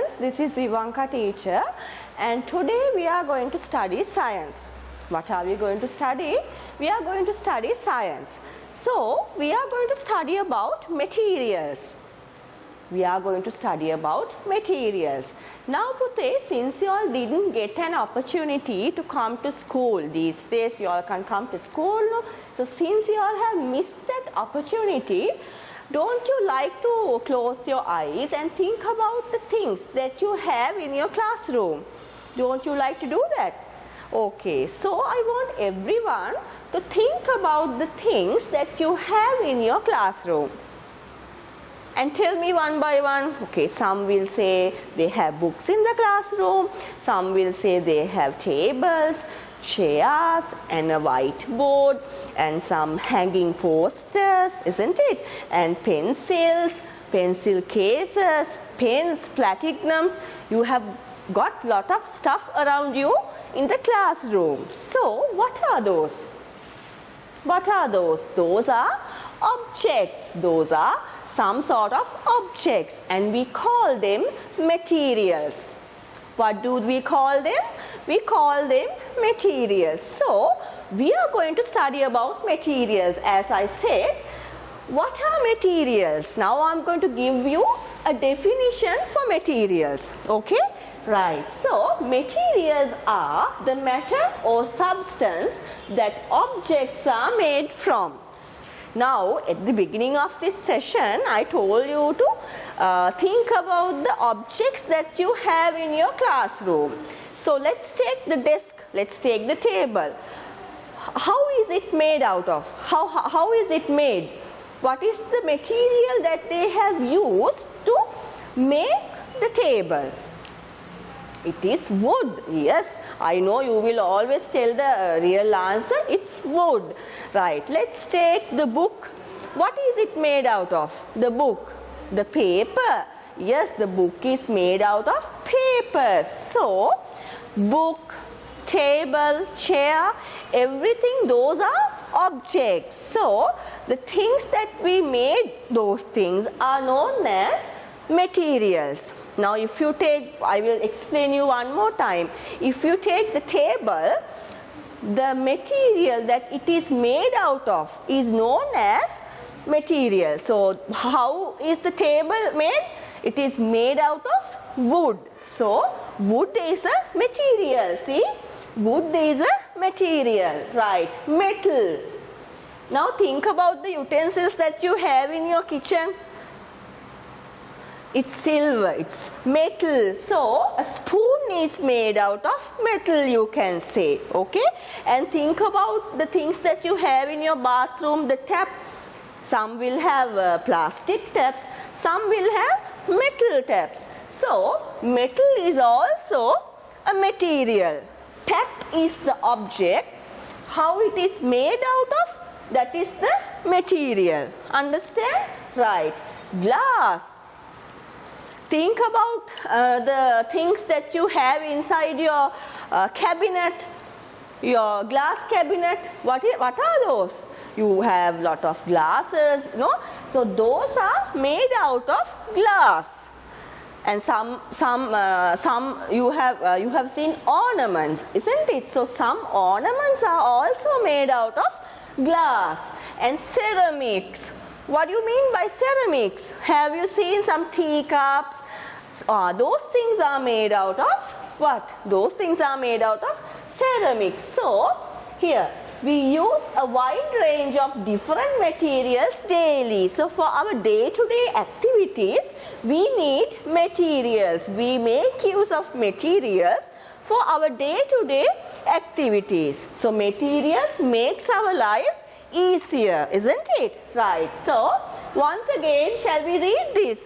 students, this is Ivanka teacher, and today we are going to study science. What are we going to study? We are going to study science. So we are going to study about materials. We are going to study about materials. Now Pute, since you all didn't get an opportunity to come to school, these days you all can come to school, no? So since you all have missed that opportunity, don't you like to close your eyes and think about the things that you have in your classroom? Don't you like to do that? Okay, so I want everyone to think about the things that you have in your classroom. And tell me one by one. Okay, some will say they have books in the classroom, some will say they have tables, chairs and a whiteboard and some hanging posters, isn't it? And pencils, pencil cases, pens, platinums. You have got lot of stuff around you in the classroom. So what are those? What are those? Those are objects. Those are some sort of objects, and we call them materials. What do we call them? We call them materials. So we are going to study about materials. As I said, what are materials? Now I am going to give you a definition for materials. Okay? Right. So materials are the matter or substance that objects are made from. Now, at the beginning of this session, I told you to think about the objects that you have in your classroom. So, let's take the desk, let's take the table. How is it made out of? How is it made? What is the material that they have used to make the table? It is wood. Yes, I know you will always tell the real answer. It's wood. Right. Let's take the book. What is it made out of? The book. The paper. Yes, the book is made out of paper. So, book, table, chair, everything, those are objects. So, the things that we made, those things are known as materials. Now, if you take, I will explain you one more time. If you take the table, the material that it is made out of is known as material. So, how is the table made? It is made out of wood. So, wood is a material. See, wood is a material. Right, metal. Now, think about the utensils that you have in your kitchen. It's silver, it's metal. So, a spoon is made out of metal, you can say. Okay? And think about the things that you have in your bathroom, the tap. Some will have plastic taps, some will have metal taps. So, metal is also a material. Tap is the object. How it is made out of? That is the material. Understand? Right. Glass. Think about the things that you have inside your cabinet, your glass cabinet. What are those? You have lot of glasses, no? So those are made out of glass. And some you have seen ornaments, isn't it? So some ornaments are also made out of glass. And ceramics. What do you mean by ceramics? Have you seen some teacups? Those things are made out of what? Those things are made out of ceramics. So, here we use a wide range of different materials daily. So, for our day-to-day activities, we need materials. We make use of materials for our day-to-day activities. So, materials makes our life easier, isn't it? Right. So, once again, shall we read this?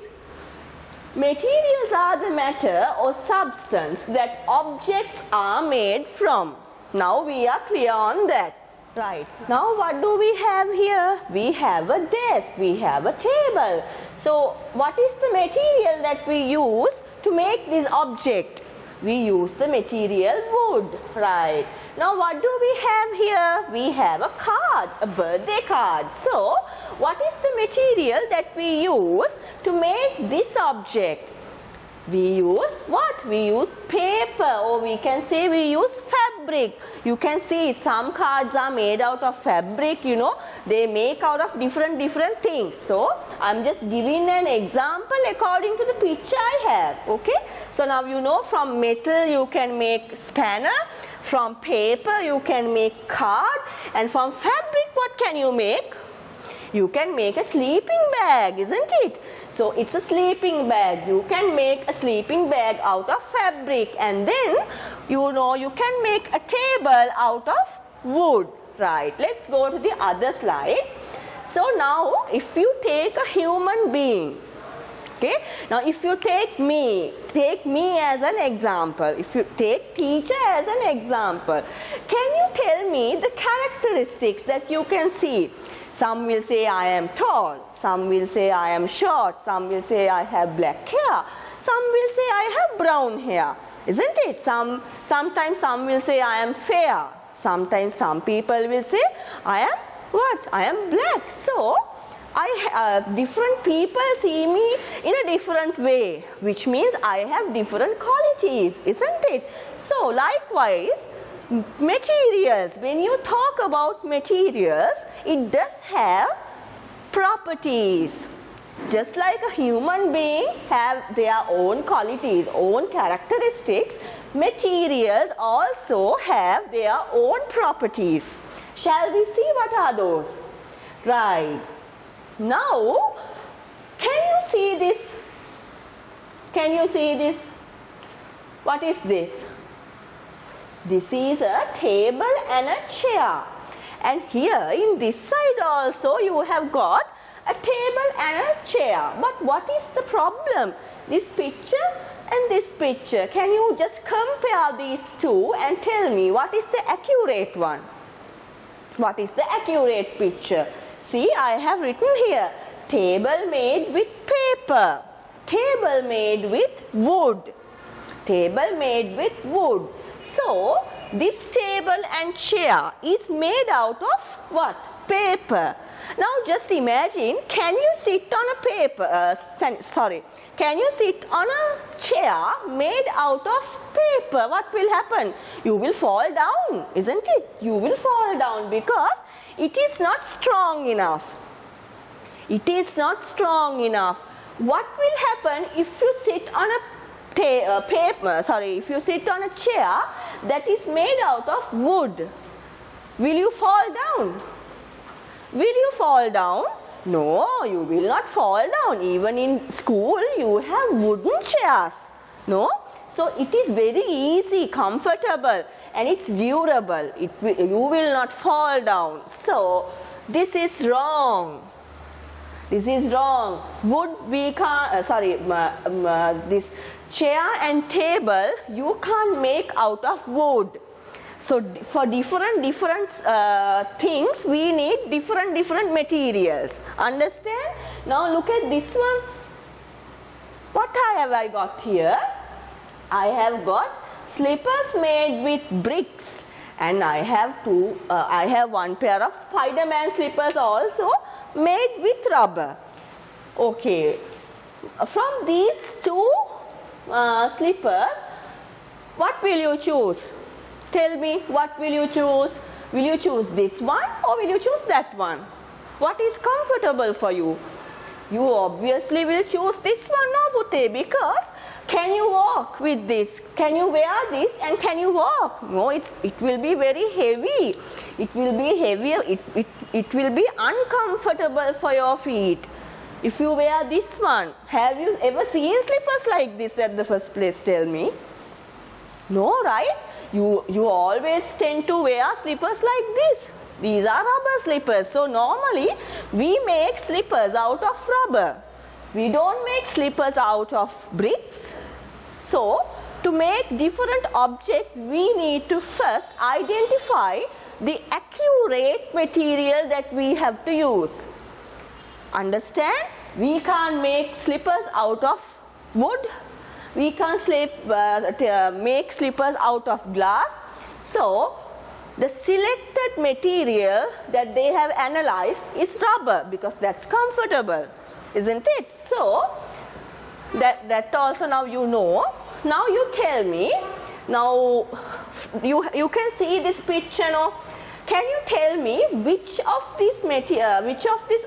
Materials are the matter or substance that objects are made from. Now, we are clear on that. Right. Now, what do we have here? We have a desk, we have a table. So, what is the material that we use to make this object? We use the material wood. Right. Now, what do we have here? We have a card, a birthday card. So, what is the material that we use to make this object? We use what? We use paper, or we can say we use fabric. You can see some cards are made out of fabric, you know, they make out of different things. So I'm just giving an example according to the picture I have. Okay, so now you know from metal you can make spanner, from paper you can make card, and from fabric what can you make? You can make a sleeping bag, isn't it? So it's a sleeping bag. You can make a sleeping bag out of fabric, and then you know you can make a table out of wood. Right, let's go to the other slide. So now if you take a human being, okay, now if you take me as an example, if you take teacher as an example, can you tell me the characteristics that you can see? Some will say I am tall, some will say I am short, some will say I have black hair, some will say I have brown hair, isn't it? Sometimes some will say I am fair, sometimes some people will say I am what? I am black. So different people see me in a different way, which means I have different qualities, isn't it? So likewise, materials, when you talk about materials, it does have properties. Just like a human being have their own qualities, own characteristics, materials also have their own properties. Shall we see what are those? Right. Now, can you see this? Can you see this? What is this? This is a table and a chair. And here in this side also you have got a table and a chair. But what is the problem? This picture and this picture. Can you just compare these two and tell me what is the accurate one? What is the accurate picture? See, I have written here, table made with paper, table made with wood, table made with wood. So, this table and chair is made out of what? Paper. Now, just imagine, can you sit on a can you sit on a chair made out of paper? What will happen? You will fall down, isn't it? You will fall down because it is not strong enough. It is not strong enough. What will happen if you sit on a if you sit on a chair that is made out of wood? Will you fall down? Will you fall down? No, you will not fall down. Even in school you have wooden chairs. No? So it is very easy, comfortable, and it's durable. You will not fall down. So this is wrong. This is wrong. Wood we can't, this chair and table you can't make out of wood. So for different things we need different materials. Understand? Now look at this one. What have I got here? I have got slippers made with bricks, and I have one pair of Spider-Man slippers also made with rubber. Okay, from these two slippers, what will you choose? Tell me, what will you choose? Will you choose this one or will you choose that one? What is comfortable for you? You obviously will choose this one, no, Bhute, because can you walk with this? Can you wear this and can you walk? No, it will be very heavy. It will be heavier. It will be uncomfortable for your feet. If you wear this one, have you ever seen slippers like this at the first place? Tell me. No, right? You always tend to wear slippers like this. These are rubber slippers. So normally we make slippers out of rubber. We don't make slippers out of bricks. So to make different objects, we need to first identify the accurate material that we have to use. Understand? We can't make slippers out of wood. We can't make slippers out of glass. So the selected material that they have analyzed is rubber because that's comfortable, isn't it? So That also now you know. Now you tell me. Now you can see this picture now. Can you tell me which of these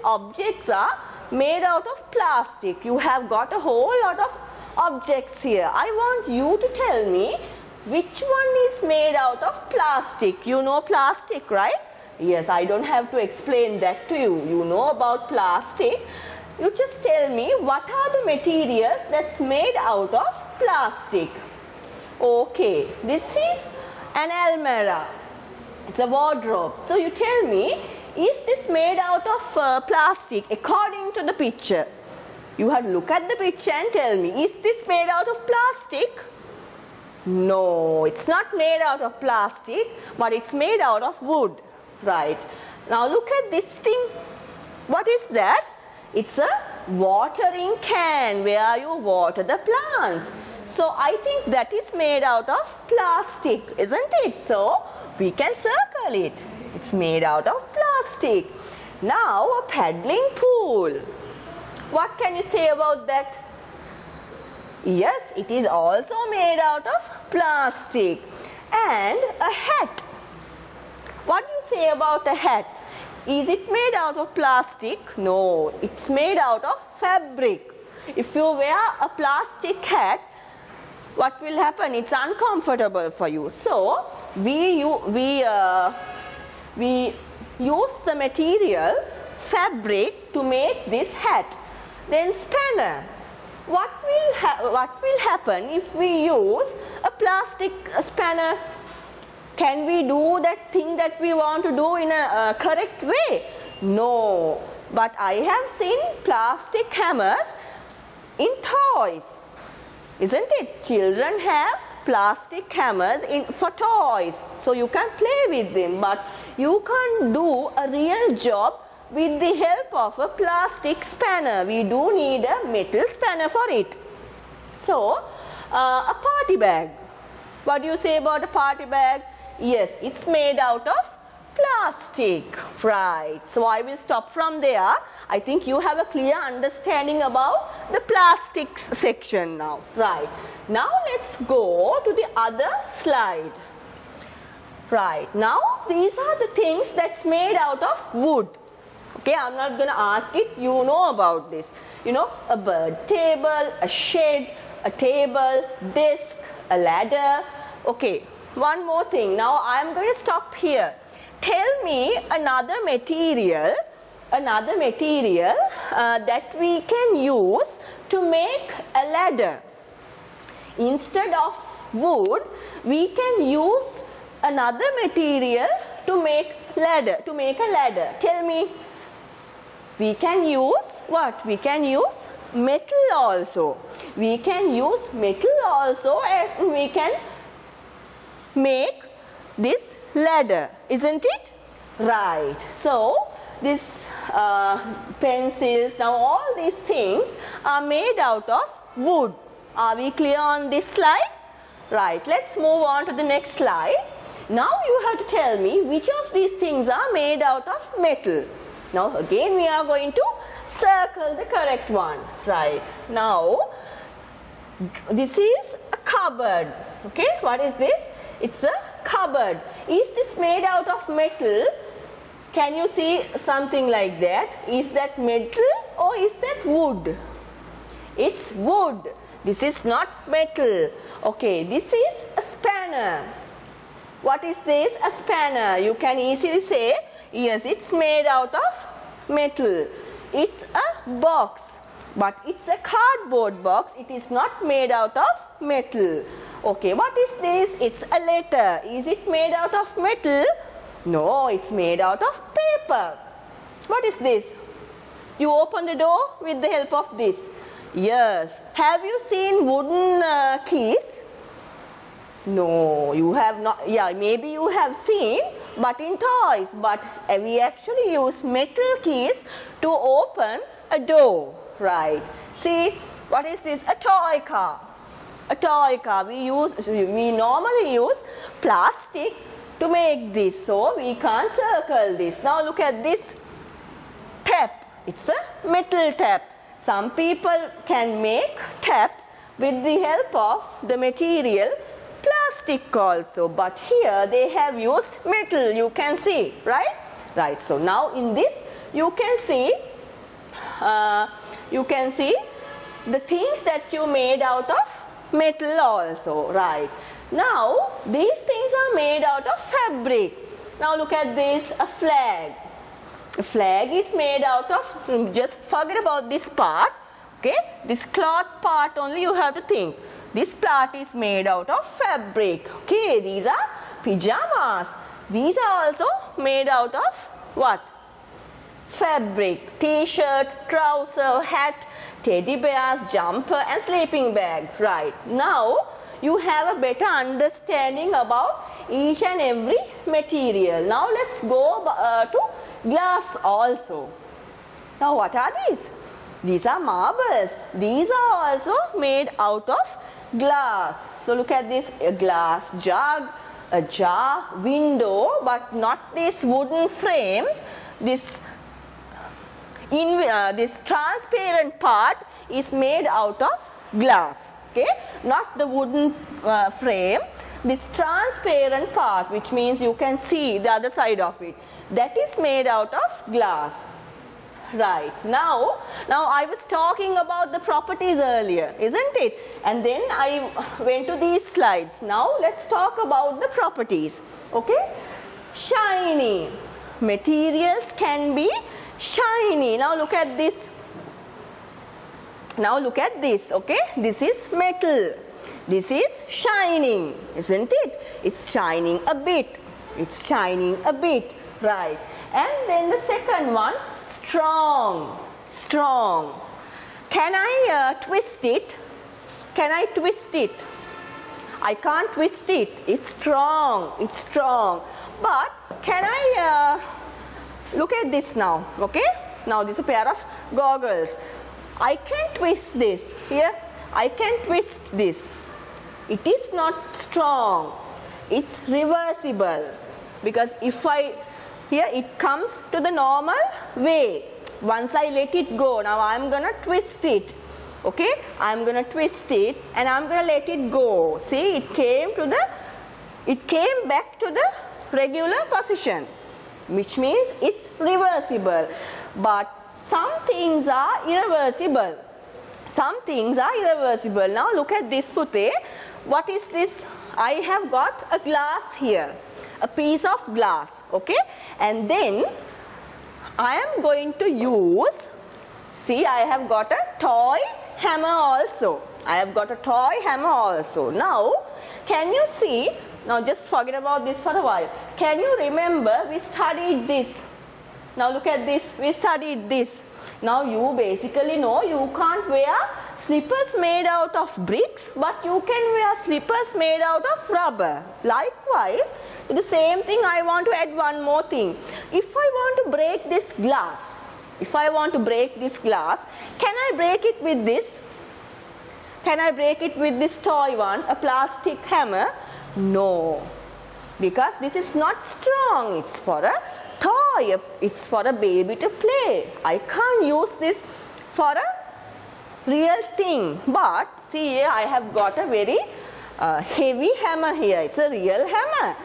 objects are made out of plastic? You have got a whole lot of objects here. I want you to tell me which one is made out of plastic. You know plastic, right? Yes, I don't have to explain that to you. You know about plastic. You just tell me what are the materials that's made out of plastic. Okay, this is an almirah. It's a wardrobe. So you tell me, is this made out of plastic according to the picture? You have to look at the picture and tell me, is this made out of plastic? No, it's not made out of plastic, but it's made out of wood. Right. Now look at this thing. What is that? It's a watering can where you water the plants. So I think that is made out of plastic, isn't it? So we can circle it. It's made out of plastic. Now a paddling pool. What can you say about that? Yes, it is also made out of plastic. And a hat. What do you say about a hat? Is it made out of plastic? No, it's made out of fabric. If you wear a plastic hat, what will happen? It's uncomfortable for you. So we use the material fabric to make this hat. Then spanner. What will happen if we use a plastic spanner? Can we do that thing that we want to do in a correct way? No. But I have seen plastic hammers in toys. Isn't it? Children have plastic hammers for toys. So you can play with them. But you can't do a real job with the help of a plastic spanner. We do need a metal spanner for it. So, a party bag. What do you say about a party bag? Yes, it's made out of plastic. Right. So I will stop from there. I think you have a clear understanding about the plastics section now. Right. Now let's go to the other slide. Right. Now these are the things that's made out of wood. Okay, I'm not going to ask it. You know about this. You know, a bird table, a shed, a table, desk, a ladder. Okay. One more thing. Now I am going to stop here. Tell me another material that we can use to make a ladder. Instead of wood, we can use another material to make a ladder. Tell me. We can use what? We can use metal also. We can use metal also, and we can make this ladder, isn't it? Right. So this pencils, now all these things are made out of wood. Are we clear on this slide? Right. Let's move on to the next slide. Now you have to tell me which of these things are made out of metal. Now again we are going to circle the correct one. Right. Now this is a cupboard. Okay. What is this? It's a cupboard. Is this made out of metal? Can you see something like that? Is that metal or is that wood? It's wood. This is not metal. Okay, this is a spanner. What is this? A spanner. You can easily say, yes, it's made out of metal. It's a box, but it's a cardboard box. It is not made out of metal. Okay, what is this? It's a letter. Is it made out of metal? No, it's made out of paper. What is this? You open the door with the help of this. Yes. Have you seen wooden keys? No, you have not. Yeah, maybe you have seen, but in toys. But we actually use metal keys to open a door. Right. See, what is this? A toy car. A toy car. We normally use plastic to make this, so we can't circle this. Now look at this tap. It's a metal tap. Some people can make taps with the help of the material plastic also, but here they have used metal, you can see, right? Right, so now in this you can see the things that you made out of metal also, right? Now these things are made out of fabric. Now look at this, a flag. A flag is made out of, just forget about this part, okay? This cloth part only you have to think. This part is made out of fabric, okay? These are pajamas. These are also made out of what? Fabric. T-shirt, trouser, hat, teddy bears, jumper and sleeping bag, right? Now you have a better understanding about each and every material. Now let's go to glass also. Now what are these? These are marbles. These are also made out of glass. So look at this, a glass jug, a jar, window, but not these wooden frames. This transparent part is made out of glass, okay? Not the wooden frame. This transparent part, which means you can see the other side of it, that is made out of glass. Right, now I was talking about the properties earlier, isn't it? And then I went to these slides. Now let's talk about the properties, okay? Shiny. Materials can be shiny. Now look at this. Now look at this, okay? This is metal. This is shining, isn't it? It's shining a bit. It's shining a bit, right? And then the second one, strong. Strong. Can I twist it? Can I twist it? I can't twist it. It's strong. It's strong. But can I look at this now, okay? Now this is a pair of goggles. I can twist this. Here, I can twist this. It is not strong. It's reversible. Because if here it comes to the normal way. Once I let it go, now I'm gonna twist it. Okay? I'm gonna twist it and I'm gonna let it go. See, it came back to the regular position, which means it's reversible. But some things are irreversible. Some things are irreversible. Now look at this, Pute. What is this? I have got a glass here. A piece of glass, okay? And then I am going to use, see, I have got a toy hammer also. I have got a toy hammer also. Now, can you see, now just forget about this for a while. Can you remember we studied this? Now look at this, we studied this. Now you basically know you can't wear slippers made out of bricks, but you can wear slippers made out of rubber. Likewise, the same thing, I want to add one more thing. If I want to break this glass, can I break it with this? Can I break it with this toy one, a plastic hammer? No, because this is not strong. It's for a toy. It's for a baby to play. I can't use this for a real thing. But see, I have got a very heavy hammer here. It's a real hammer.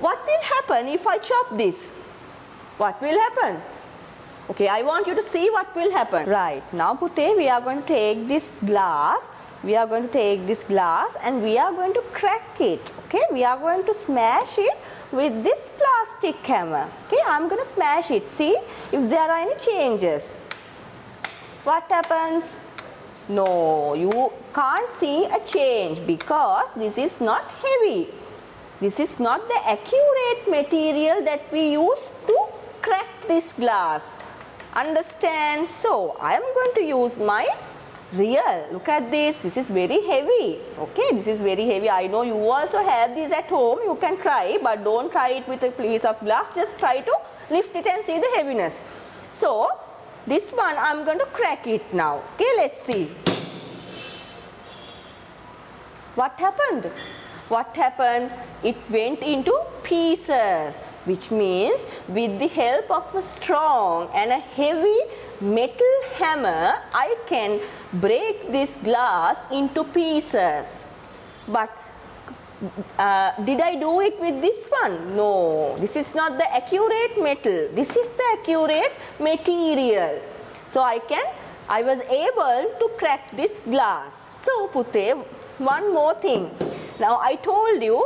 What will happen if I chop this? What will happen? Okay, I want you to see what will happen. Right, now Pute, we are going to take this glass. We are going to take this glass and we are going to crack it. Okay, we are going to smash it with this plastic hammer. Okay, I'm going to smash it. See if there are any changes. What happens? No, you can't see a change because this is not heavy. This is not the accurate material that we use to crack this glass. Understand? So, I am going to use my real. Look at this. This is very heavy. Okay, this is very heavy. I know you also have these at home. You can try, but don't try it with a piece of glass. Just try to lift it and see the heaviness. So, this one I am going to crack it now. Okay, let's see. What happened? What happened? It went into pieces, which means with the help of a strong and a heavy metal hammer, I can break this glass into pieces. But did I do it with this one? No, this is not the accurate metal. This is the accurate material. So I was able to crack this glass. So Pute, one more thing. Now I told you,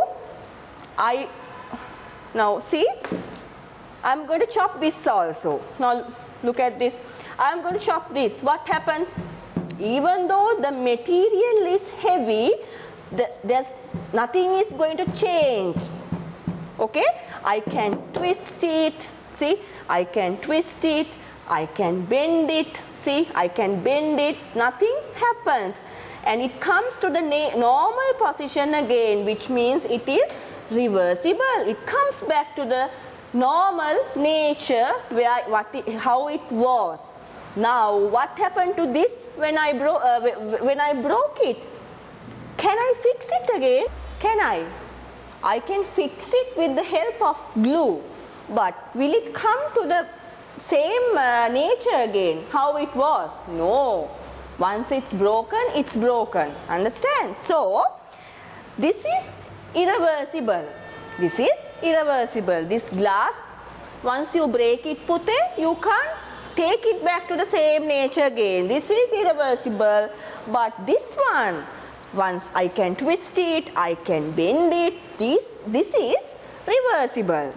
now see, I'm going to chop this also. Now look at this. I'm going to chop this. What happens? Even though the material is heavy, there's nothing is going to change. Okay, I can twist it. See, I can twist it. I can bend it. See, I can bend it. Nothing happens, and it comes to the normal position again, which means it is reversible. It comes back to the normal nature how it was. Now, what happened to this when I broke it? Can I fix it again? Can I? I can fix it with the help of glue, but will it come to the same nature again, how it was? No. Once it's broken. Understand? So, this is irreversible. This is irreversible. This glass, once you break it, Pute, you can't take it back to the same nature again. This is irreversible. But this one, once I can twist it, I can bend it. This is reversible.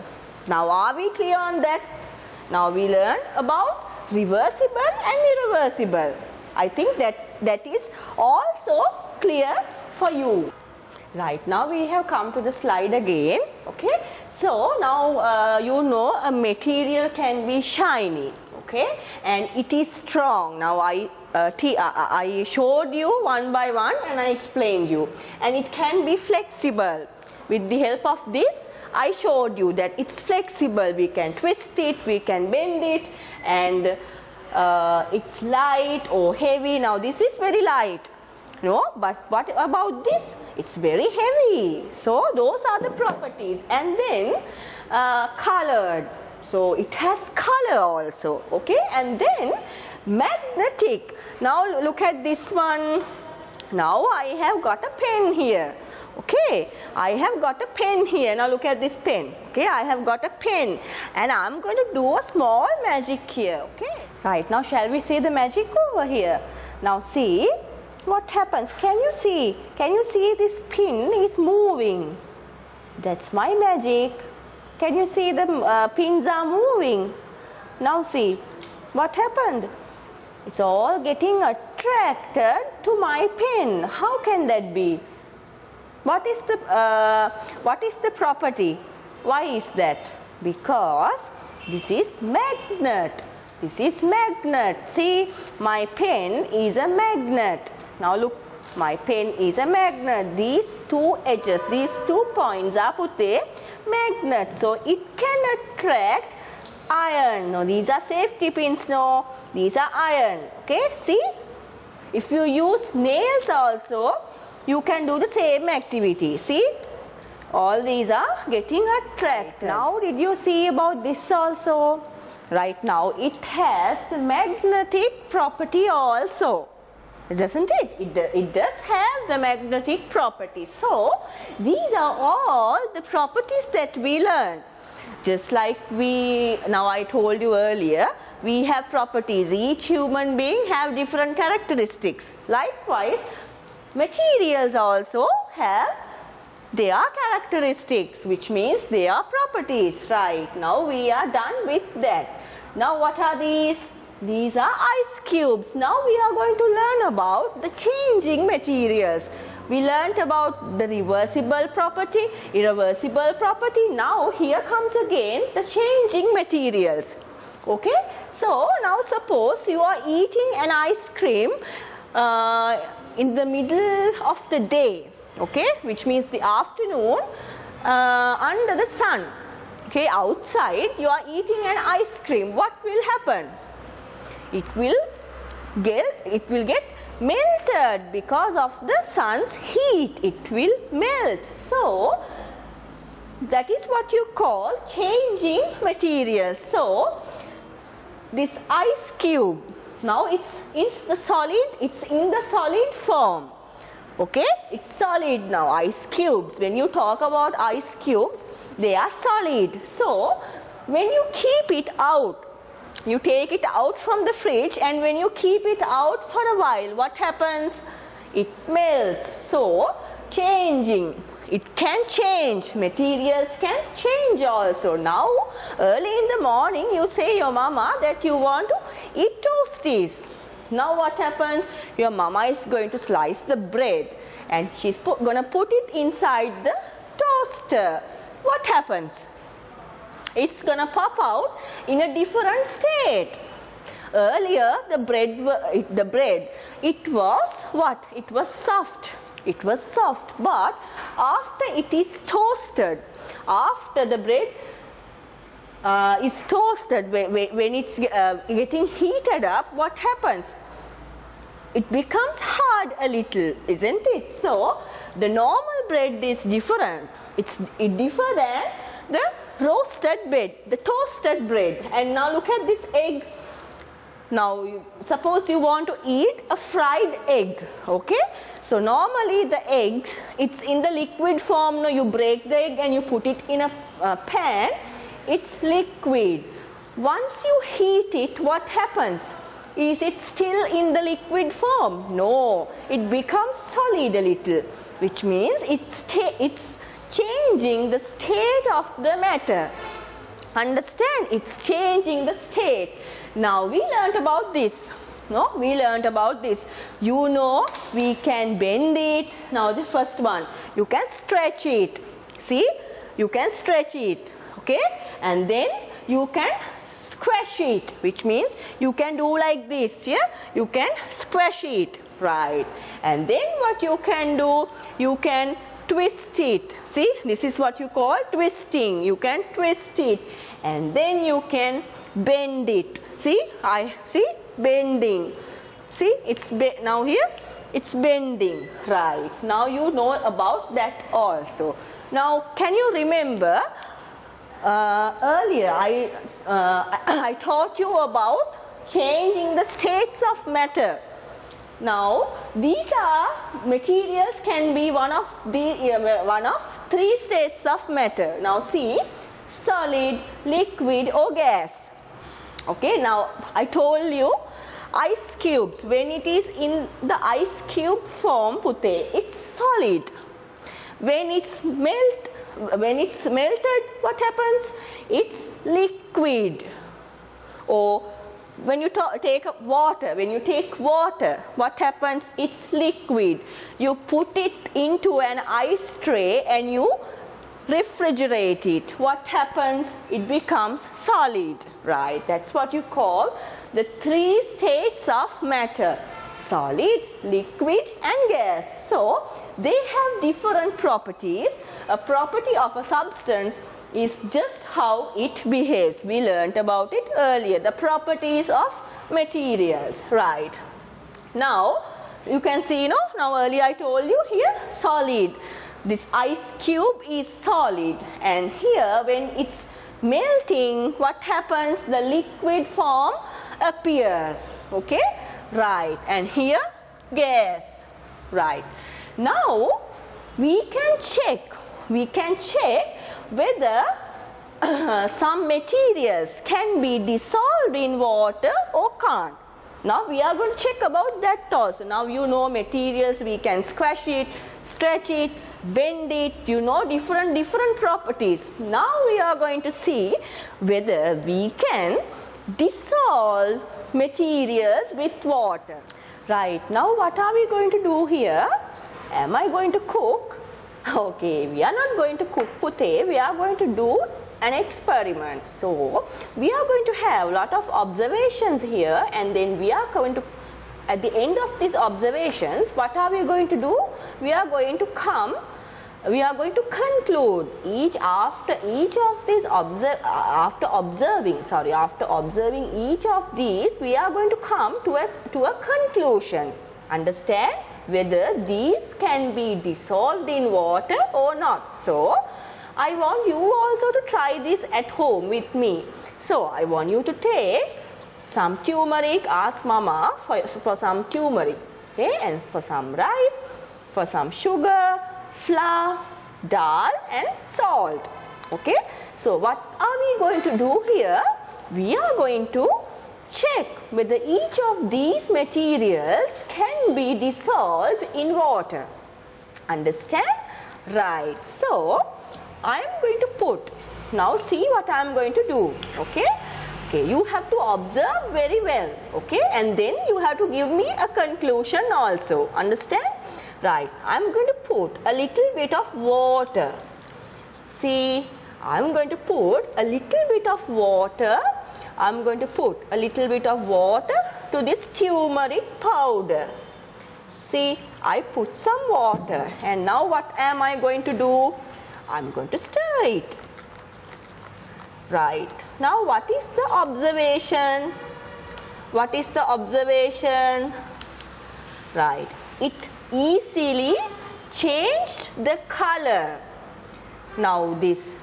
Now are we clear on that? Now we learned about reversible and irreversible. I think that is also clear for you. Right, now we have come to the slide again. Okay, so now you know a material can be shiny, okay, and it is strong. Now I showed you one by one and I explained you, and it can be flexible. With the help of this, I showed you that it's flexible. We can twist it, we can bend it, and it's light or heavy. Now this is very light. No, but what about this? It's very heavy. So those are the properties. And then colored. So it has color also. Okay, and then magnetic. Now look at this one. Now I have got a pen here. Okay, I have got a pen here. Now look at this pen. Okay, I have got a pen, and I'm going to do a small magic here. Okay, right, now shall we see the magic over here? Now see what happens. Can you see? Can you see this pin is moving? That's my magic. Can you see the pins are moving? Now see what happened. It's all getting attracted to my pen. How can that be? What is the property? Why is that? Because this is magnet. This is magnet. See, my pen is a magnet. Now look, my pen is a magnet. These two edges, these 2 points are put a magnet. So it can attract iron. No, these are safety pins. No, these are iron. Okay, see? If you use nails also, you can do the same activity. See? All these are getting attracted. Now did you see about this also? Right, now it has the magnetic property also. Doesn't it? It does have the magnetic property. So these are all the properties that we learn. Just like now I told you earlier, we have properties. Each human being have different characteristics. Likewise, materials also have their characteristics, which means their properties. Right, now we are done with that. Now what are these? These are ice cubes. Now we are going to learn about the changing materials. We learnt about the reversible property, irreversible property. Now here comes again the changing materials. Okay, so now suppose you are eating an ice cream in the middle of the day, okay, which means the afternoon, under the sun. Okay, outside you are eating an ice cream. What will happen? It will get melted because of the sun's heat. It will melt. So that is what you call changing materials. So this ice cube, now it's in the solid form. Okay, it's solid now. Ice cubes, when you talk about ice cubes, they are solid. So when you keep it out, you take it out from the fridge, and when you keep it out for a while, what happens? It melts. So changing, it can change, materials can change also. Now early in the morning you say your mama that you want to eat toasties. Now what happens? Your mama is going to slice the bread and she's going to put it inside the toaster. What happens? It's going to pop out in a different state. Earlier the bread, it was what? It was soft. It was soft, but after it is toasted, after the bread is toasted, when it's getting heated up, what happens? It becomes hard a little, isn't it? So the normal bread is different. It differs than the roasted bread, the toasted bread. And now look at this egg. Now suppose you want to eat a fried egg, okay? So normally the eggs, it's in the liquid form. No, you break the egg and you put it in a pan. It's liquid. Once you heat it, what happens? Is it still in the liquid form? No, it becomes solid a little, which means it's changing the state of the matter. Understand? It's changing the state. Now we learnt about this. No, we learnt about this. You know, we can bend it. Now the first one, you can stretch it. See, you can stretch it. Okay, and then you can squash it, which means you can do like this. Yeah, you can squash it, right? And then what you can do, you can twist it. See, this is what you call twisting. You can twist it, and then you can bend it. See, bending. See, it's now here it's bending, right? Now you know about that also. Now can you remember earlier I taught you about changing the states of matter. Now these are materials can be one of three states of matter. Now see, solid, liquid or gas. Okay, now I told you ice cubes, when it is in the ice cube form, Pute, it's solid. When it's melted, what happens? It's liquid. Or when you take water, what happens? It's liquid. You put it into an ice tray and you refrigerate it. What happens? It becomes solid, right? That's what you call the three states of matter: solid, liquid and gas. So they have different properties. A property of a substance is just how it behaves. We learnt about it earlier, the properties of materials, right? Now you can see, now earlier I told you here solid. This ice cube is solid, and here when it's melting, what happens? The liquid form appears, okay? Right, and here gas, right? Now we can check whether some materials can be dissolved in water or can't. Now we are going to check about that also. Now you know materials, we can squash it, stretch it, bend it, you know different properties. Now we are going to see whether we can dissolve materials with water. Right, now what are we going to do here? Am I going to cook? Okay, we are not going to cook, Pute. We are going to do an experiment. So we are going to have a lot of observations here, and then we are going to, at the end of these observations, what are we going to do? We are going to conclude after observing each of these, we are going to come to a conclusion. Understand? Whether these can be dissolved in water or not. So I want you also to try this at home with me. So I want you to take some turmeric, ask mama for some turmeric, okay, and for some rice, for some sugar, flour, dal and salt, okay. So what are we going to do here? We are going to check whether each of these materials can be dissolved in water. Understand? Right. So I am going to put, now see what I am going to do, okay. Okay, you have to observe very well, okay, and then you have to give me a conclusion also. Understand? Right. I am going to put a little bit of water. See, I am going to put a little bit of water. I am going to put a little bit of water to this turmeric powder. See, I put some water, and now what am I going to do? I am going to stir it. Right. Now what is the observation? What is the observation? Right. It easily changed the color. Now this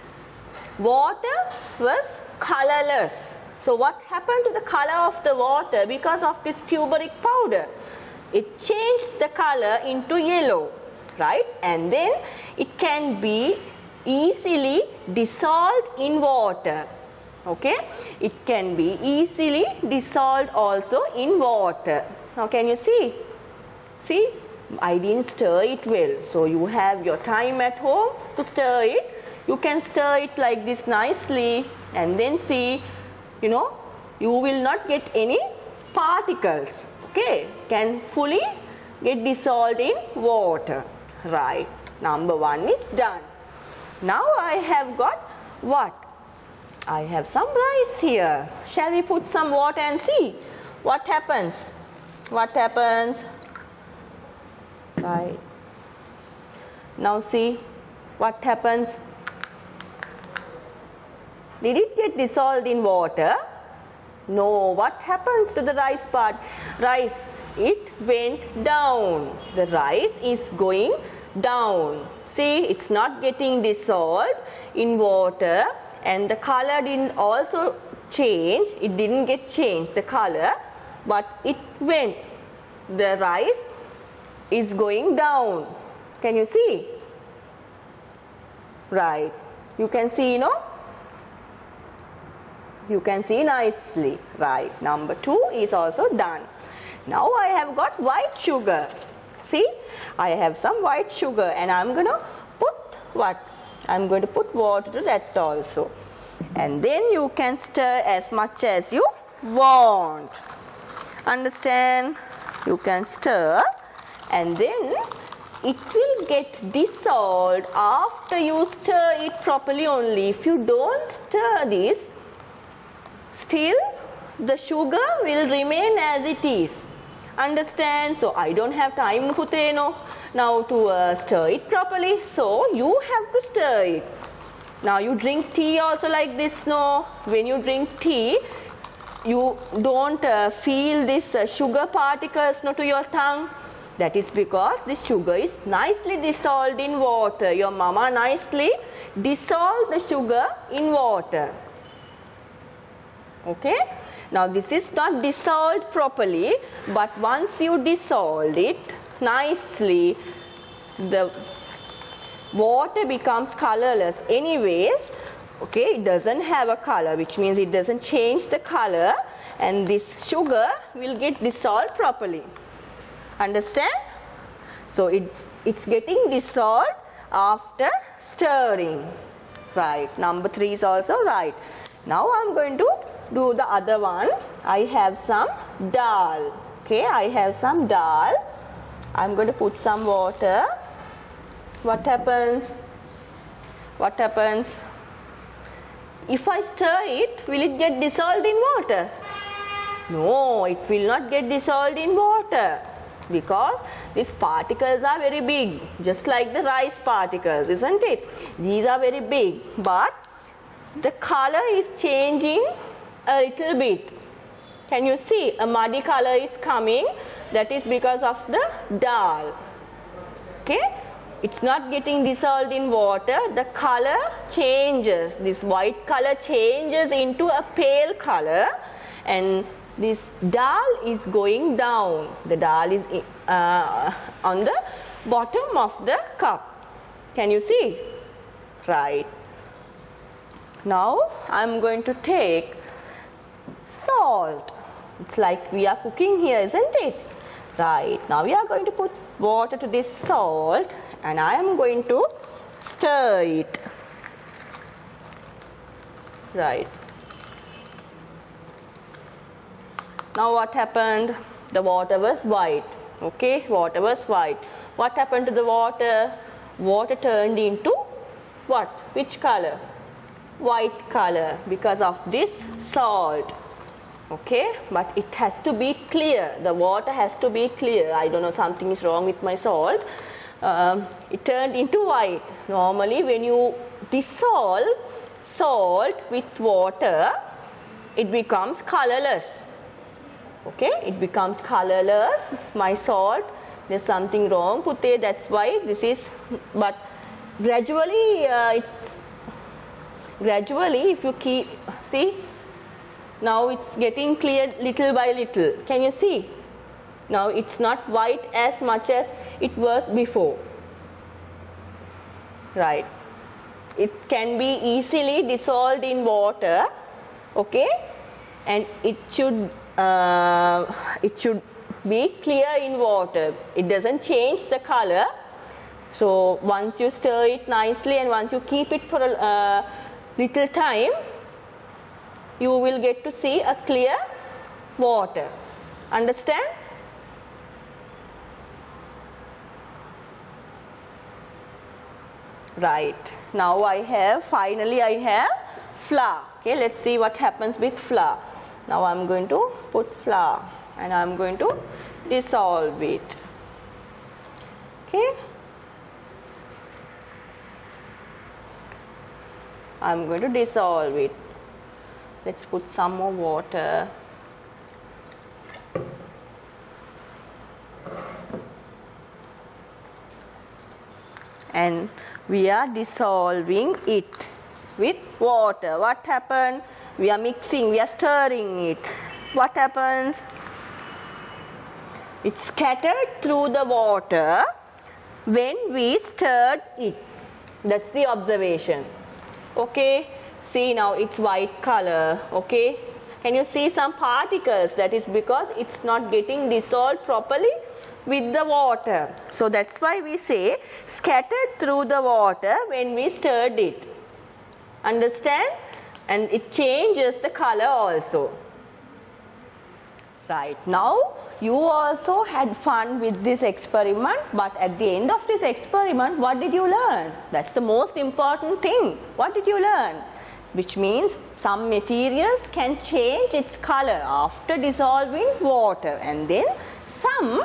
water was colorless. So what happened to the color of the water because of this turmeric powder? It changed the color into yellow, right? And then it can be easily dissolved in water, okay. It can be easily dissolved also in water. Now can you see? See, I didn't stir it well. So you have your time at home to stir it. You can stir it like this nicely, and then see, you know, you will not get any particles, okay. Can fully get dissolved in water. Right. Number 1 is done. Now I have got what? I have some rice here. Shall we put some water and see what happens? What happens? Right. Now see what happens. Did it get dissolved in water? No. What happens to the rice part? Rice, it went down. The rice is going down. See, it's not getting dissolved in water, and the color didn't also change. It didn't get changed, the color, but it went. The rice is going down. Can you see? Right. You can see, no? You can see nicely. Right. Number 2 is also done. Now I have got white sugar. See, I have some white sugar, and I am going to put what? I am going to put water to that also. And then you can stir as much as you want. Understand? You can stir, and then it will get dissolved after you stir it properly only. If you don't stir this, still the sugar will remain as it is. Understand? So I don't have time, Pute, no, now to stir it properly. So you have to stir it. Now you drink tea also like this, no? When you drink tea, you don't feel this sugar particles, no, to your tongue. That is because this sugar is nicely dissolved in water. Your mama nicely dissolved the sugar in water. Okay? Now this is not dissolved properly, but once you dissolve it nicely, the water becomes colorless anyways. Okay, it doesn't have a color, which means it doesn't change the color, and this sugar will get dissolved properly. Understand? So it's getting dissolved after stirring. Right. Number 3 is also right. Now I'm going to do the other one. I have some dal. Okay, I have some dal. I'm going to put some water. What happens? What happens? If I stir it, will it get dissolved in water? No, it will not get dissolved in water, because these particles are very big, just like the rice particles, isn't it? These are very big, but the color is changing a little bit. Can you see? A muddy color is coming. That is because of the dal. Okay? it's not getting dissolved in water, the color changes. This white color changes into a pale color, and this dal is going down. The dal is on the bottom of the cup. Can you see? Right. Now I am going to take salt. It's like we are cooking here, isn't it? Right. Now we are going to put water to this salt, and I am going to stir it. Right. Now what happened? The water was white. Okay, water was white. What happened to the water? Water turned into what? Which color? White color, because of this salt. Okay, but it has to be clear. The water has to be clear. I don't know, something is wrong with my salt. It turned into white. Normally when you dissolve salt with water, it becomes colorless. Okay, it becomes colorless. My salt, there's something wrong, Pute, that's why this is, but gradually if you keep, see, now it's getting clear little by little. Can you see? Now it's not white as much as it was before. Right. It can be easily dissolved in water. Okay, and it should be clear in water. It doesn't change the color. So once you stir it nicely and once you keep it for a little time, you will get to see a clear water. Understand? Right. Now finally I have flour. Okay, let's see what happens with flour. Now I'm going to put flour and I'm going to dissolve it. Okay. I'm going to dissolve it. Let's put some more water. And we are dissolving it with water. What happened? We are mixing, we are stirring it. What happens? It scattered through the water when we stirred it. That's the observation. Okay, see now it's white color. Okay, can you see some particles? That is because it's not getting dissolved properly with the water. So that's why we say scattered through the water when we stirred it. Understand? And it changes the color also. Right, now you also had fun with this experiment, but at the end of this experiment, what did you learn? That's the most important thing. What did you learn? Which means some materials can change its color after dissolving water, and then some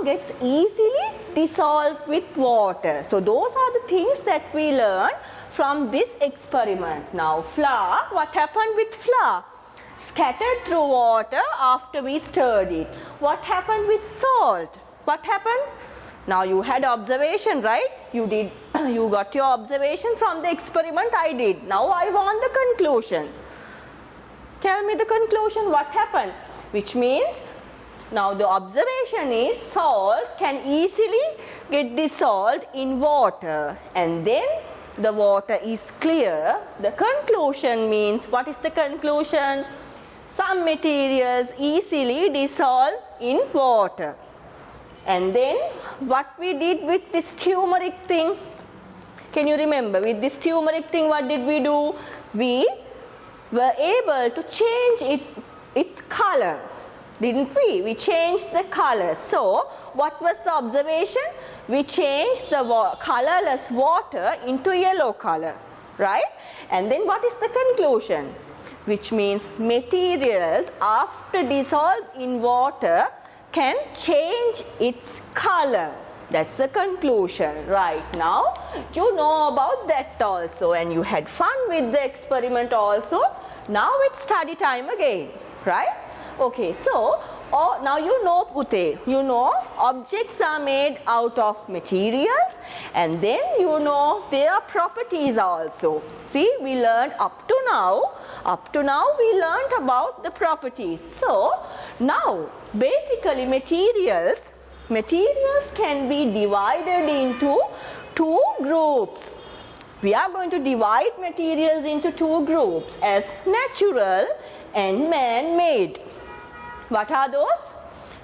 gets easily dissolved with water. So those are the things that we learned from this experiment. Now flour, what happened with flour? Scattered through water after we stirred it. What happened with salt? What happened? Now you had observation, right? You got your observation from the experiment I did. Now I want the conclusion. Tell me the conclusion, what happened? Which means, now the observation is salt can easily get dissolved in water, and then the water is clear. The conclusion means, what is the conclusion? Some materials easily dissolve in water. And then what we did with this turmeric thing? Can you remember? With this turmeric thing, what did we do? We were able to change its color. Didn't we? We changed the color. So what was the observation? We changed the colorless water into yellow color, right? And then what is the conclusion? Which means materials after dissolved in water can change its color. That's the conclusion. Right, now you know about that also, and you had fun with the experiment also. Now it's study time again, right? Okay, so now you know, Pute, you know objects are made out of materials, and then you know their properties also. See, we learned up to now we learned about the properties. So now basically materials can be divided into two groups. We are going to divide materials into two groups as natural and man-made. What are those?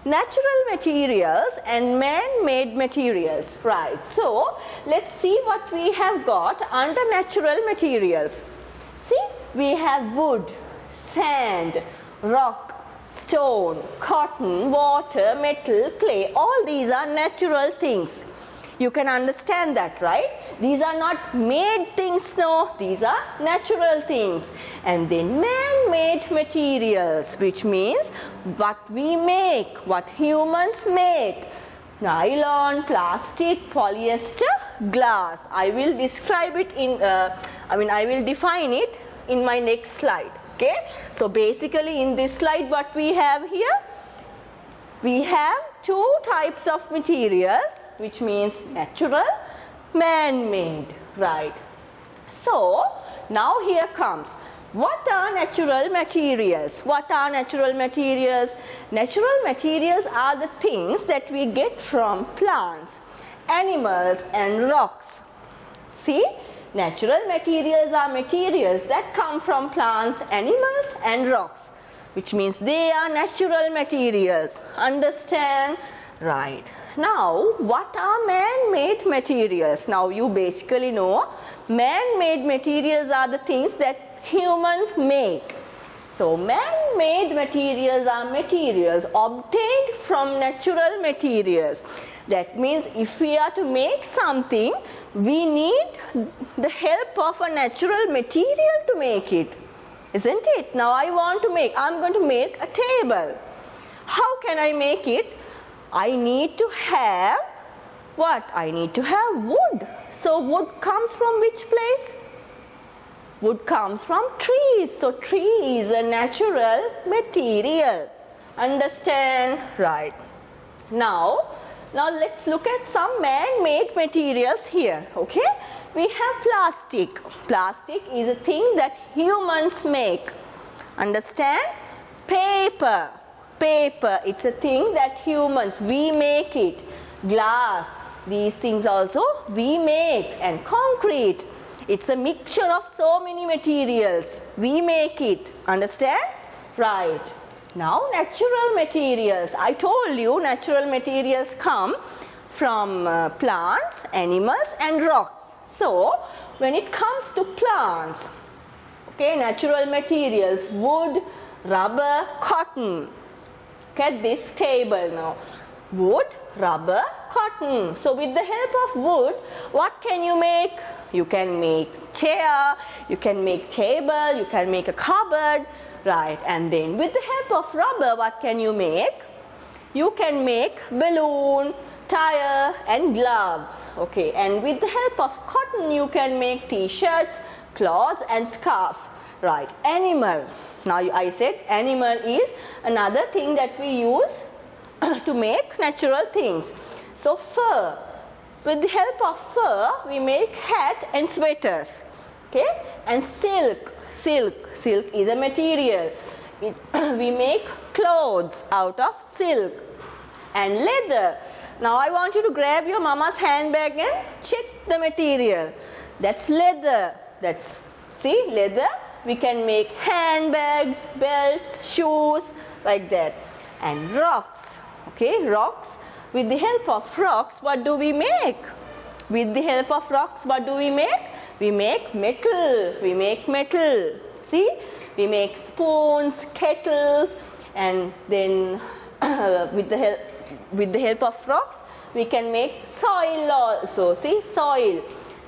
Natural materials and man-made materials. Right. So let's see what we have got under natural materials. See, we have wood, sand, rock, stone, cotton, water, metal, clay. All these are natural things. You can understand that, right? These are not made things, no. These are natural things. And then man-made materials, which means what we make, what humans make. Nylon, plastic, polyester, glass. I will describe it I will define it in my next slide. Okay? So basically in this slide what we have here, we have two types of materials, which means natural, man-made, right? So now here comes, what are natural materials? What are natural materials? Natural materials are the things that we get from plants, animals and rocks. See, natural materials are materials that come from plants, animals and rocks, which means they are natural materials. Understand? Right. Now, what are man-made materials? Now, you basically know man-made materials are the things that humans make. So, man-made materials are materials obtained from natural materials. That means if we are to make something, we need the help of a natural material to make it. Isn't it? Now, I'm going to make a table. How can I make it? I need to have what? I need to have wood. So wood comes from which place? Wood comes from trees. So tree is a natural material. Understand? Right. Now let's look at some man-made materials here. Okay? We have plastic. Plastic is a thing that humans make. Understand? Paper. Paper, it's a thing that we make it. Glass, these things also we make. And concrete, it's a mixture of so many materials. We make it. Understand? Right. Now, natural materials. I told you natural materials come from plants, animals and rocks. So, when it comes to plants, okay, natural materials, wood, rubber, cotton. Look at this table now. Wood, rubber, cotton. So with the help of wood, what can you make? You can make chair, you can make table, you can make a cupboard, right? And then with the help of rubber, what can you make? You can make balloon, tire and gloves. Okay, and with the help of cotton, you can make t-shirts, clothes and scarf. Right, animal. Now I said animal is another thing that we use to make natural things. So fur. With the help of fur, we make hat and sweaters. Okay? And silk. Silk is a material. We make clothes out of silk. And leather. Now I want you to grab your mama's handbag and check the material. That's leather. See, leather. We can make handbags, belts, shoes, like that. And rocks, okay, rocks. With the help of rocks, what do we make? With the help of rocks, what do we make? We make metal. See, we make spoons, kettles, and then with the help of rocks, we can make soil also. See, soil,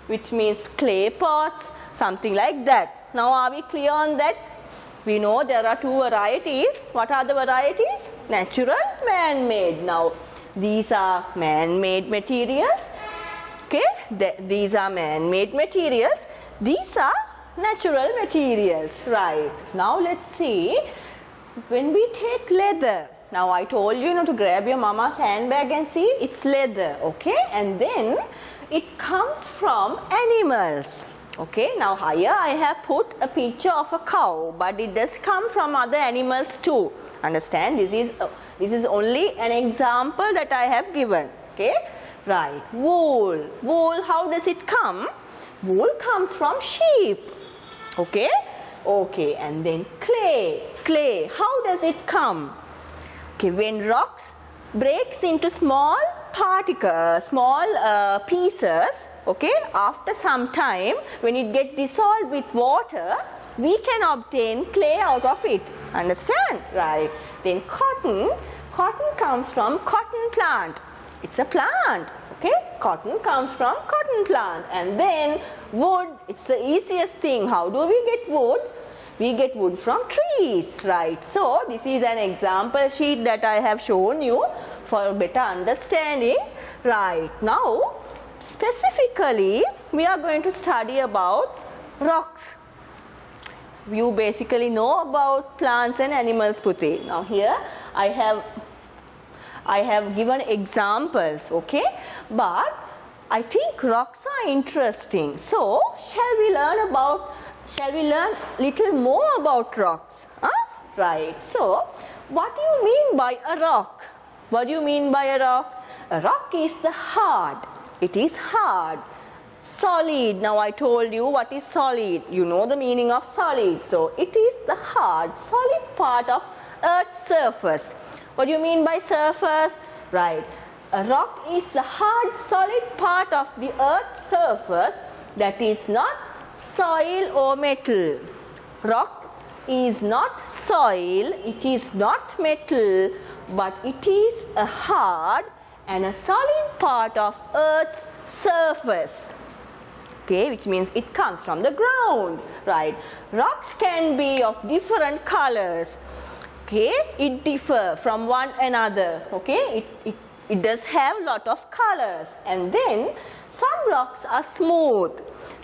which means clay pots, something like that. Now, are we clear on that? We know there are two varieties. What are the varieties? Natural, man-made. Now, these are man-made materials. Okay, these are man-made materials. These are natural materials. Right. Now, let's see when we take leather, now I told you, to grab your mama's handbag and see, it's leather, okay? And then it comes from animals. Okay, now here I have put a picture of a cow, but it does come from other animals too. Understand? This is only an example that I have given. Okay, right. Wool. Wool, how does it come? Wool comes from sheep. Okay, okay. And then clay. Clay, how does it come? Okay, when rocks breaks into small particles, small pieces. Okay, after some time, when it gets dissolved with water, we can obtain clay out of it. Understand? Right. Then cotton. Cotton comes from cotton plant. It's a plant. Okay, cotton comes from cotton plant. And then wood. It's the easiest thing. How do we get wood? We get wood from trees. Right. So this is an example sheet that I have shown you for better understanding. Right. Now, specifically, we are going to study about rocks. You basically know about plants and animals, Puti. Now here I have given examples, okay? But I think rocks are interesting. So shall we learn little more about rocks? Huh? Right. So what do you mean by a rock? What do you mean by a rock? A rock is the hard. It is hard. Solid. Now I told you what is solid. You know the meaning of solid. So it is the hard, solid part of Earth's surface. What do you mean by surface? Right. A rock is the hard, solid part of the Earth's surface that is not soil or metal. Rock is not soil, it is not metal, but it is a hard and a solid part of Earth's surface. Okay, which means it comes from the ground, right? Rocks can be of different colors. Okay, it differs from one another. Okay, it does have a lot of colors. And then some rocks are smooth.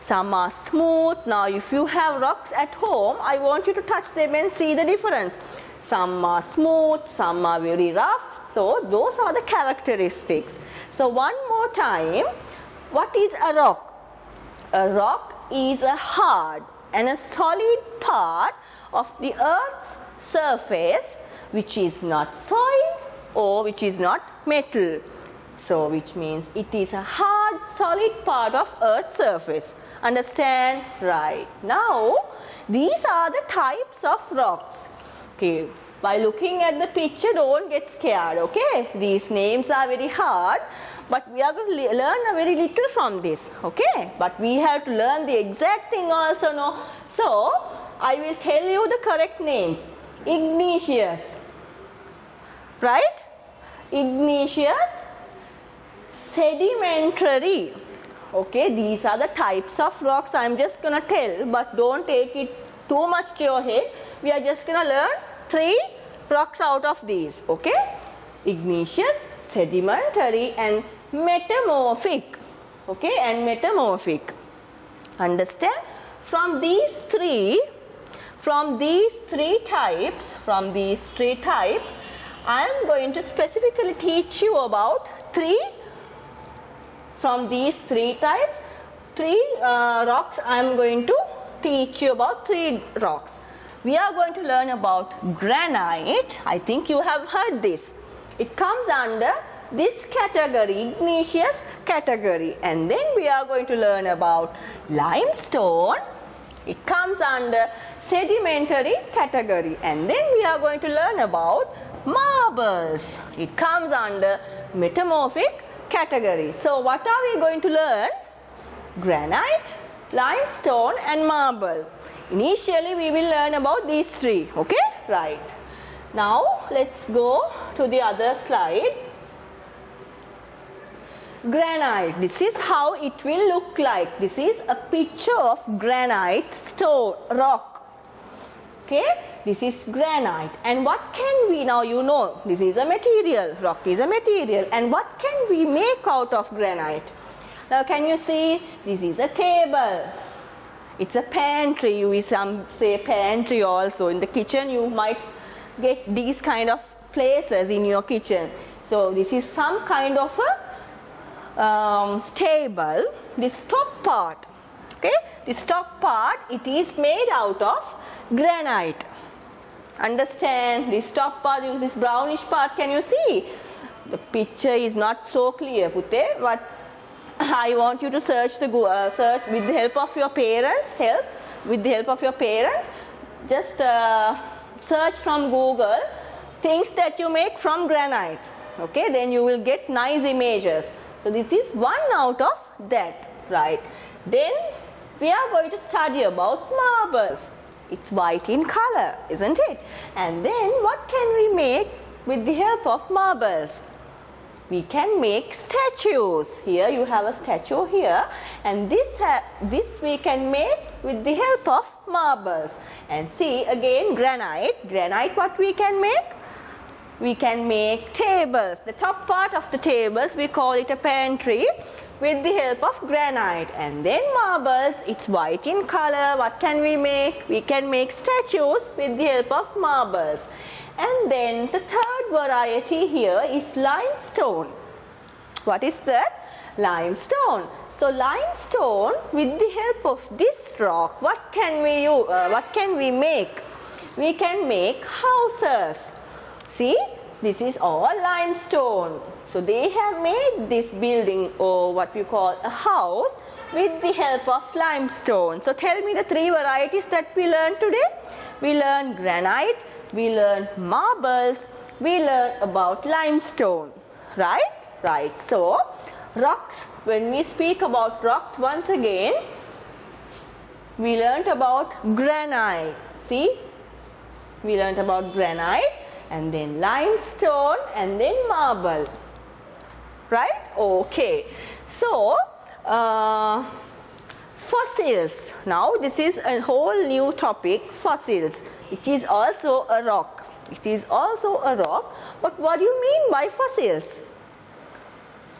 Some are smooth. Now if you have rocks at home, I want you to touch them and see the difference. Some are smooth, some are very rough. So those are the characteristics. So one more time, what is a rock? A rock is a hard and a solid part of the Earth's surface which is not soil or which is not metal. So which means it is a hard, solid part of Earth's surface. Understand? Right. Now, these are the types of rocks. Okay. By looking at the picture, don't get scared. Okay. These names are very hard, but we are going to learn a very little from this. Okay. But we have to learn the exact thing also. No? So, I will tell you the correct names. Igneous. Right? Igneous. Sedimentary. Okay, these are the types of rocks I am just going to tell, but don't take it too much to your head. We are just going to learn 3 rocks out of these. Okay, igneous, sedimentary and metamorphic. Okay, and metamorphic. Understand? From these three types, I am going to specifically teach you about 3. From these 3 types, 3 rocks, I am going to teach you about 3 rocks. We are going to learn about granite. I think you have heard this. It comes under this category, igneous category. And then we are going to learn about limestone. It comes under sedimentary category. And then we are going to learn about marbles. It comes under metamorphic category. So what are we going to learn? Granite, limestone and marble. Initially we will learn about these 3. Okay? Right. Now let's go to the other slide. Granite. This is how it will look like. This is a picture of granite stone, rock. Okay? This is granite. And what can we, now you know, this is a material, rock is a material. And what can we make out of granite? Now can you see, this is a table. It's a pantry, some say pantry also. In the kitchen you might get these kind of places in your kitchen. So this is some kind of a table. This top part, okay, this top part, it is made out of granite. Understand? This top part, this brownish part, can you see? The picture is not so clear, Pute, but I want you to search search with the help of your parents. Just search from Google things that you make from granite. Okay, then you will get nice images. So this is one out of that, right? Then we are going to study about marbles. It's white in color, isn't it? And then what can we make with the help of marbles? We can make statues. Here you have a statue here, and this we can make with the help of marbles. And see again, granite. Granite, what we can make? We can make tables. The top part of the tables, we call it a pantry, with the help of granite. And then marbles, it's white in color. What can we make? We can make statues with the help of marbles. And then the third variety here is limestone. What is that? Limestone. So limestone, with the help of this rock, what can we make? We can make houses. See, this is all limestone. So they have made this building, or what we call a house, with the help of limestone. So tell me the three varieties that we learned today. We learned granite, we learned marbles, we learned about limestone, right? Right. So rocks, when we speak about rocks, once again, we learned about granite. See, we learned about granite, and then limestone, and then marble, right? Okay. So fossils. Now this is a whole new topic, fossils. It is also a rock. It is also a rock. But what do you mean by fossils?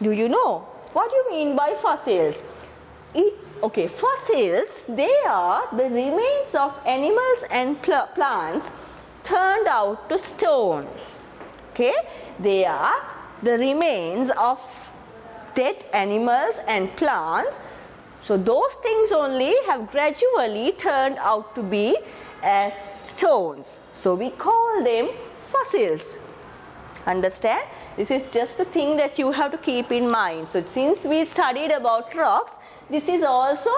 Do you know? What do you mean by fossils? Okay, fossils, they are the remains of animals and plants turned out to stone. Okay, they are the remains of dead animals and plants. So those things only have gradually turned out to be as stones. So we call them fossils. Understand? This is just a thing that you have to keep in mind. So since we studied about rocks, this is also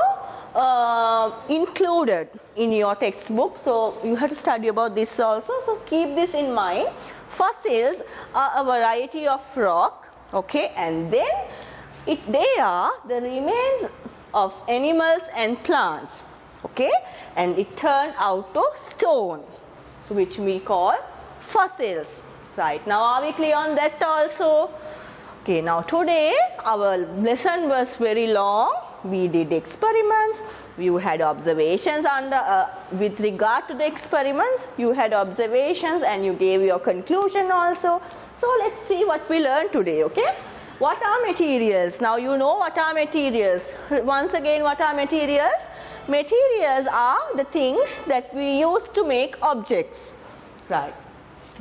included in your textbook. So you have to study about this also. So keep this in mind. Fossils are a variety of rock. Okay, and then they are the remains of animals and plants. Okay, and it turned out to stone, so which we call fossils. Right, now are we clear on that also? Okay, now today our lesson was very long. We did experiments, you had observations with regard to the experiments, you had observations and you gave your conclusion also. So let's see what we learned today, okay? What are materials? Now you know what are materials. Once again, what are materials? Materials are the things that we use to make objects, right?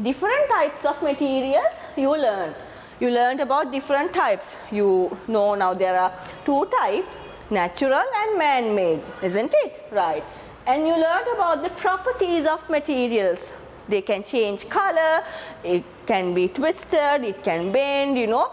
Different types of materials you learned. You learned about different types. You know now there are two types, natural and man-made, isn't it? Right. And you learned about the properties of materials. They can change color, it can be twisted, it can bend, you know,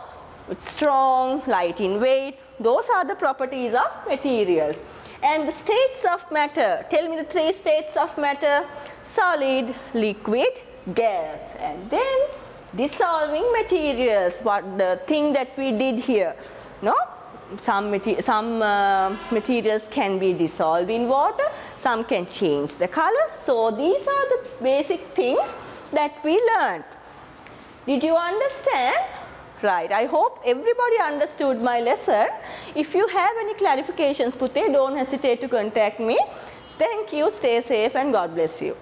it's strong, light in weight. Those are the properties of materials. And the states of matter. Tell me the three states of matter: solid, liquid, gas. And then dissolving materials, what the thing that we did here. No? Some materials can be dissolved in water, some can change the color. So these are the basic things that we learned. Did you understand? Right, I hope everybody understood my lesson. If you have any clarifications, Pute, don't hesitate to contact me. Thank you, stay safe and God bless you.